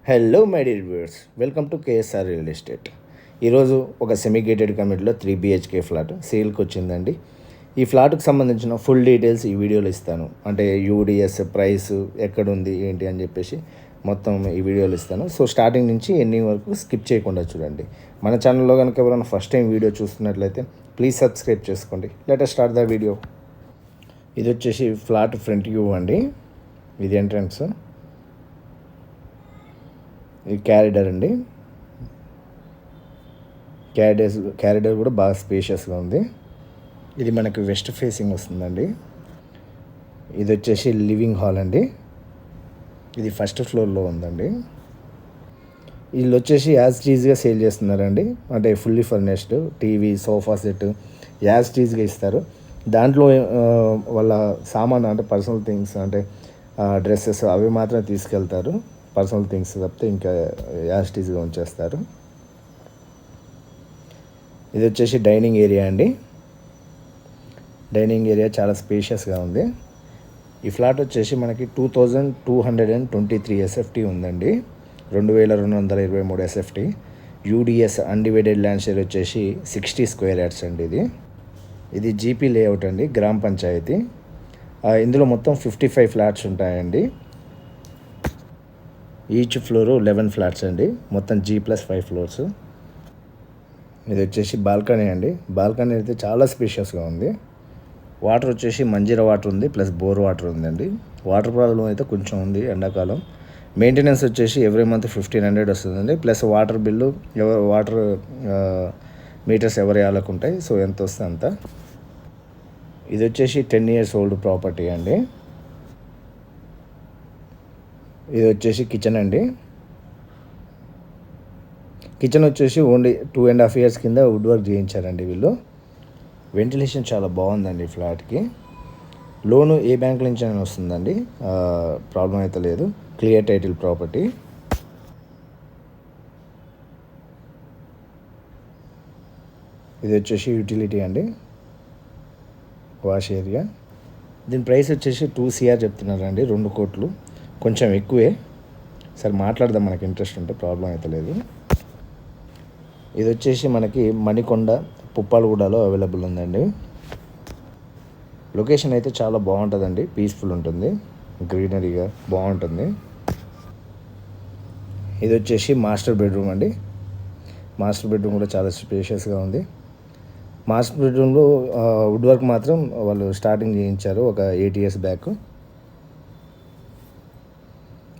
Hello my dear viewers, welcome to KSR real estate. ఈరోజు ఒక semi gated కమ్యూనిటీలో 3 BHK flat సేల్కి వచ్చిందండి. ఈ ఫ్లాట్కి సంబంధించిన ఫుల్ డీటెయిల్స్ ఈ వీడియోలో ఇస్తాను. అంటే యూడిఎస్ ప్రైస్ ఎక్కడుంది ఏంటి అని చెప్పేసి మొత్తం ఈ వీడియోలో ఇస్తాను. సో స్టార్టింగ్ నుంచి ఎండింగ్ వరకు స్కిప్ చేయకుండా చూడండి. మన ఛానల్లో కనుక ఎవరైనా ఫస్ట్ టైం వీడియో చూస్తున్నట్లయితే ప్లీజ్ సబ్స్క్రైబ్ చేసుకోండి. Let us start the video. ఇది వచ్చేసి ఫ్లాట్ ఫ్రంట్ వ్యూ అండి. ఇది ఎంట్రన్స్, ఇది క్యారిడర్ అండి. క్యారిడర్ కూడా బాగా స్పేషియస్గా ఉంది. ఇది మనకి వెస్ట్ ఫేసింగ్ వస్తుందండి. ఇది వచ్చేసి లివింగ్ హాల్ అండి. ఇది ఫస్ట్ ఫ్లోర్లో ఉందండి. వీళ్ళు వచ్చేసి యాజ్ టీజ్గా సేల్ చేస్తున్నారండి. అంటే fully furnished TV, sofa set as టీజ్గా ఇస్తారు. దాంట్లో వాళ్ళ సామాన్ అంటే పర్సనల్ థింగ్స్ అంటే డ్రెస్సెస్ అవి మాత్రమే తీసుకెళ్తారు. పర్సనల్ థింగ్స్ తప్పితే ఇంకా యాస్టీజ్గా ఉంచేస్తారు. ఇది వచ్చేసి డైనింగ్ ఏరియా అండి. డైనింగ్ ఏరియా చాలా స్పేషియస్గా ఉంది. ఈ ఫ్లాట్ వచ్చేసి మనకి 2223 SFT ఉందండి. 2223 SFT. UDS undivided land share వచ్చేసి 60 స్క్వేర్ యార్డ్స్ అండి. ఇది జీపీ లేఅవుట్ అండి, గ్రామ పంచాయతీ. ఇందులో మొత్తం 55 ఫ్లాట్స్ ఉంటాయండి. ఈచ్ ఫ్లోరు 11 ఫ్లాట్స్ అండి. మొత్తం G+5 ఫ్లోర్స్. ఇది వచ్చేసి బాల్కనీ అండి. బాల్కనీ అయితే చాలా స్పేషియస్గా ఉంది. వాటర్ వచ్చేసి మంజీరా వాటర్ ఉంది, ప్లస్ బోర్ వాటర్ ఉందండి. వాటర్ ప్రాబ్లం అయితే కొంచెం ఉంది ఎండాకాలం. మెయింటెనెన్స్ వచ్చేసి ఎవ్రీ మంత్ 1500 వస్తుందండి. Plus water bill water meters ఎవరి వాళ్ళకు ఉంటాయి. సో ఎంత వస్తే అంత. ఇది వచ్చేసి 10 years ఓల్డ్ ప్రాపర్టీ అండి. ఇది వచ్చేసి కిచెన్ అండి. కిచెన్ వచ్చేసి ఓన్లీ 2.5 years కింద వుడ్ వర్క్ చేయించారండి వీళ్ళు. వెంటిలేషన్ చాలా బాగుందండి ఫ్లాట్కి. లోను ఏ బ్యాంక్ నుంచి అయినా వస్తుందండి, ప్రాబ్లం అయితే లేదు. Clear title property. ఇది వచ్చేసి యూటిలిటీ అండి, వాష్ ఏరియా. దీని ప్రైస్ వచ్చేసి 2 CR చెప్తున్నారండి, 2 కోట్లు. కొంచెం ఎక్కువే. సరే మాట్లాడదాం, మనకి ఇంట్రెస్ట్ ఉంటే, ప్రాబ్లం అయితే లేదు. ఇది వచ్చేసి మనకి మణికొండ పుప్పాలగూడలో అవైలబుల్ ఉందండి. లొకేషన్ అయితే చాలా బాగుంటుందండి, పీస్ఫుల్ ఉంటుంది, గ్రీనరీగా బాగుంటుంది. ఇది వచ్చేసి మాస్టర్ బెడ్రూమ్ అండి. మాస్టర్ బెడ్రూమ్ కూడా చాలా స్పేషియస్గా ఉంది. మాస్టర్ బెడ్రూమ్లో వుడ్ వర్క్ మాత్రం వాళ్ళు స్టార్టింగ్ చేయించారు ఒక 8 years బ్యాక్.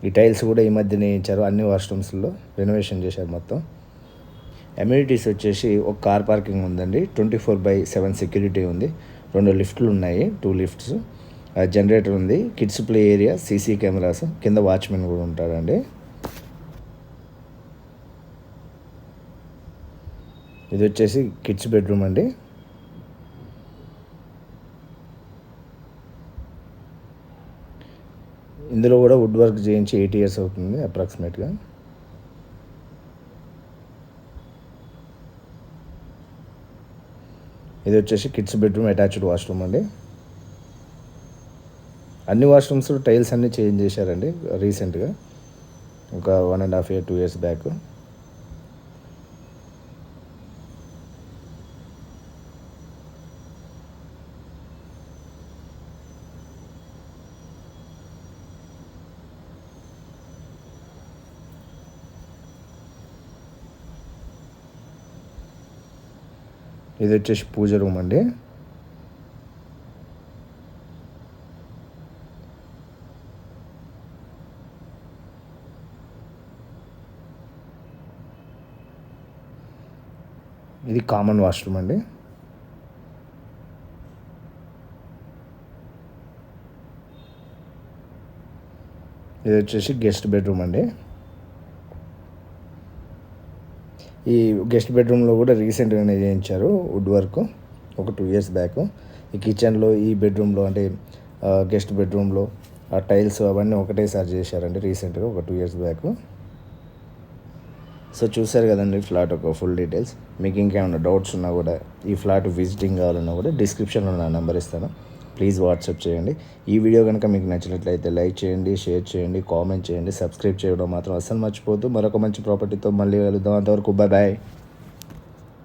ఈ టైల్స్ కూడా ఈ మధ్యనే వేయించారు. అన్ని వాష్రూమ్స్లో రెనోవేషన్ చేశారు మొత్తం. అమ్యూనిటీస్ వచ్చేసి ఒక కార్ పార్కింగ్ ఉందండి. 24/7 సెక్యూరిటీ ఉంది. 2 లిఫ్ట్లు ఉన్నాయి, 2 లిఫ్ట్స్. జనరేటర్ ఉంది. Kids play area, CC cameras, కింద వాచ్మెన్ కూడా ఉంటాడండి. ఇది వచ్చేసి కిడ్స్ బెడ్రూమ్ అండి. ఇందులో కూడా వుడ్ వర్క్ చేయించి 8 years అవుతుంది అప్రాక్సిమేట్గా. ఇది వచ్చేసి కిడ్స్ బెడ్రూమ్, అటాచ్డ్ వాష్రూమ్ అండి. అన్ని వాష్రూమ్స్ టైల్స్ అన్నీ చేంజ్ చేశారండి రీసెంట్గా, ఒక 1.5 year 2 years బ్యాక్. ఇది వచ్చేసి పూజ రూమ్ అండి. ఇది కామన్ వాష్రూమ్ అండి. ఇది వచ్చేసి గెస్ట్ బెడ్రూమ్ అండి. ఈ గెస్ట్ బెడ్రూమ్లో కూడా రీసెంట్గానే చేయించారు వుడ్ వర్క్, ఒక 2 years బ్యాక్. ఈ కిచెన్లో, ఈ బెడ్రూమ్లో అంటే గెస్ట్ బెడ్రూమ్లో ఆ టైల్స్ అవన్నీ ఒకటేసారి చేశారండి రీసెంట్గా, ఒక 2 years బ్యాక్. సో చూసారు కదండి ఫ్లాట్ ఒక ఫుల్ డీటెయిల్స్. మీకు ఇంకేమైనా డౌట్స్ ఉన్నా కూడా, ఈ ఫ్లాట్ విజిటింగ్ కావాలన్నా కూడా డిస్క్రిప్షన్లో నా నెంబర్ ఇస్తాను, ప్లీజ్ వాట్సాప్ చేయండి. ఈ వీడియో కనుక మీకు నచ్చినట్లయితే లైక్ చేయండి, షేర్ చేయండి, కామెంట్ చేయండి, సబ్స్క్రైబ్ చేయడం మాత్రం అస్సలు మర్చిపోవద్దు. మరొక మంచి ప్రాపర్టీతో మళ్ళీ కలుద్దాం. అంతవరకు బాయ్ బాయ్.